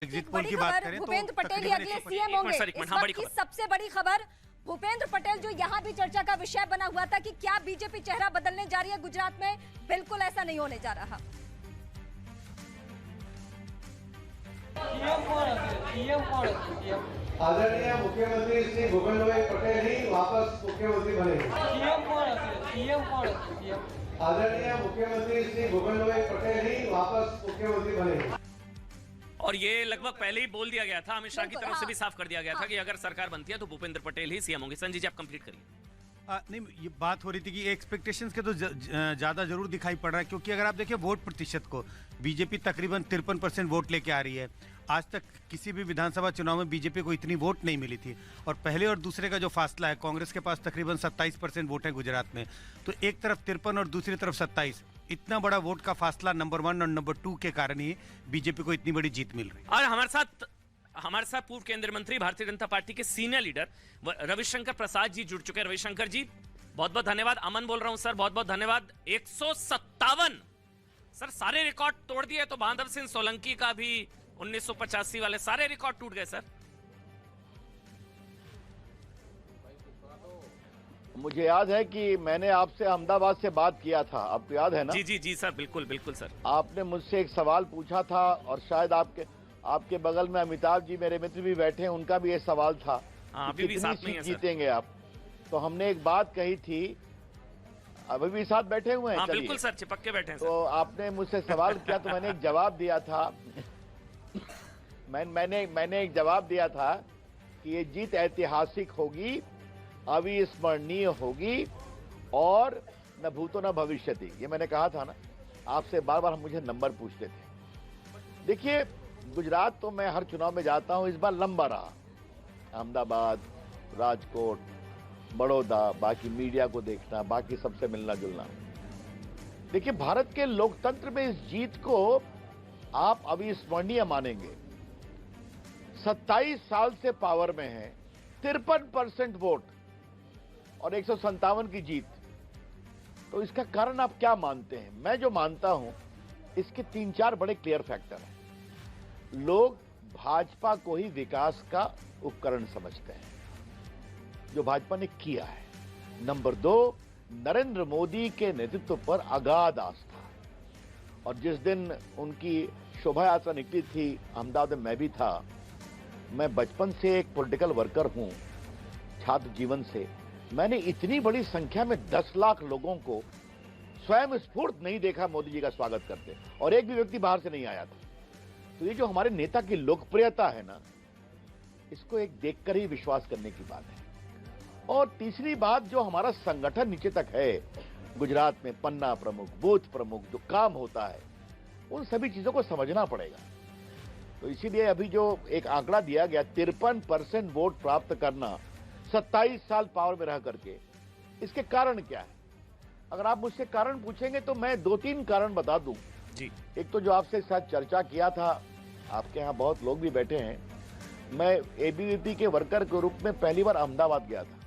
Exit poll की बात करें तो भूपेंद्र पटेल ही अगले सीएम होंगे। इस वक्त की सबसे बड़ी खबर, भूपेंद्र पटेल जो यहाँ भी चर्चा का विषय बना हुआ था कि क्या बीजेपी चेहरा बदलने जा रही है गुजरात में, बिल्कुल ऐसा नहीं होने जा रहा। आदरणीय मुख्यमंत्री श्री भूपेंद्र पटेल ही वापस मुख्यमंत्री बनेंगे। आदरणीय मुख्यमंत्री श्री भूपेंद्र पटेल ही वापस मुख्यमंत्री बनेंगे। और ये लगभग पहले ही बोल दिया गया था, अमित शाह की तरफ से भी साफ कर दिया गया था कि अगर सरकार बनती है तो भूपेंद्र पटेल ही सीएम होंगे। संजय जी आप कंप्लीट करिए। नहीं, ये बात हो रही थी कि एक्सपेक्टेशंस के तो ज्यादा जरूर दिखाई पड़ रहा है, क्योंकि अगर आप देखिए वोट प्रतिशत को, बीजेपी तकरीबन 53% वोट लेके आ रही है। आज तक किसी भी विधानसभा चुनाव में बीजेपी को इतनी वोट नहीं मिली थी, और पहले और दूसरे का जो फासला है, कांग्रेस के पास तकरीबन 27% वोट है गुजरात में, तो एक तरफ 53 और दूसरी तरफ 27, इतना बड़ा वोट का फासला नंबर 1 और नंबर 2 के कारण ही बीजेपी को इतनी बड़ी जीत मिल रही है। और हमारे साथ पूर्व केंद्रीय मंत्री, भारतीय जनता पार्टी के सीनियर लीडर रविशंकर प्रसाद जी जुड़ चुके हैं। रविशंकर जी बहुत बहुत धन्यवाद। अमन बोल रहा हूं सर, बहुत बहुत धन्यवाद। 157 सर, सारे रिकॉर्ड तोड़ दिए। तो माधव सिंह सोलंकी का भी 1985 वाले सारे रिकॉर्ड टूट गए सर। मुझे याद है कि मैंने आपसे अहमदाबाद से बात किया था, आपको याद है ना? जी जी जी सर, बिल्कुल बिल्कुल सर। आपने मुझसे एक सवाल पूछा था, और शायद आपके बगल में अमिताभ जी मेरे मित्र भी बैठे हैं, उनका भी ये सवाल था अभी भी साथ में है सर। जीतेंगे आप? तो हमने एक बात कही थी, अभी भी साथ बैठे हुए हैं। बिल्कुल सर, चिपक के बैठे हैं सर। तो आपने मुझसे सवाल किया तो मैंने एक जवाब दिया था मैंने एक जवाब दिया था कि ये जीत ऐतिहासिक होगी, अविस्मरणीय होगी, और न भूतो न भविष्यति, ये मैंने कहा था ना। आपसे बार बार हम मुझे नंबर पूछते थे। देखिए, गुजरात तो मैं हर चुनाव में जाता हूं, इस बार लंबा रहा। अहमदाबाद, राजकोट, बड़ौदा, बाकी मीडिया को देखना, बाकी सबसे मिलना जुलना। देखिए, भारत के लोकतंत्र में इस जीत को आप अविस्मरणीय मानेंगे। 27 साल से पावर में है, 53% वोट और 157 की जीत। तो इसका कारण आप क्या मानते हैं? मैं जो मानता हूं, इसके 3-4 बड़े क्लियर फैक्टर हैं। लोग भाजपा को ही विकास का उपकरण समझते हैं, जो भाजपा ने किया है। नंबर 2, नरेंद्र मोदी के नेतृत्व पर अगाध आस्था। और जिस दिन उनकी शोभा यात्रा निकली थी अहमदाबाद में, मैं भी था। मैं बचपन से एक पॉलिटिकल वर्कर हूं, छात्र जीवन से। मैंने इतनी बड़ी संख्या में 10 लाख लोगों को स्वयं स्फूर्त नहीं देखा मोदी जी का स्वागत करते, और एक भी व्यक्ति बाहर से नहीं आया था। तो ये जो हमारे नेता की लोकप्रियता है ना, इसको एक देखकर ही विश्वास करने की बात है। और तीसरी बात, जो हमारा संगठन नीचे तक है गुजरात में, पन्ना प्रमुख, बूथ प्रमुख, जो काम होता है, उन सभी चीजों को समझना पड़ेगा। तो इसीलिए अभी जो एक आंकड़ा दिया गया, 53% वोट प्राप्त करना 27 साल पावर में रह करके, इसके कारण क्या है? अगर आप मुझसे कारण पूछेंगे तो मैं 2-3 कारण बता दूं जी। एक तो जो आपसे साथ चर्चा किया था, आपके यहाँ बहुत लोग भी बैठे हैं, मैं एबीवीपी के वर्कर के रूप में पहली बार अहमदाबाद गया था।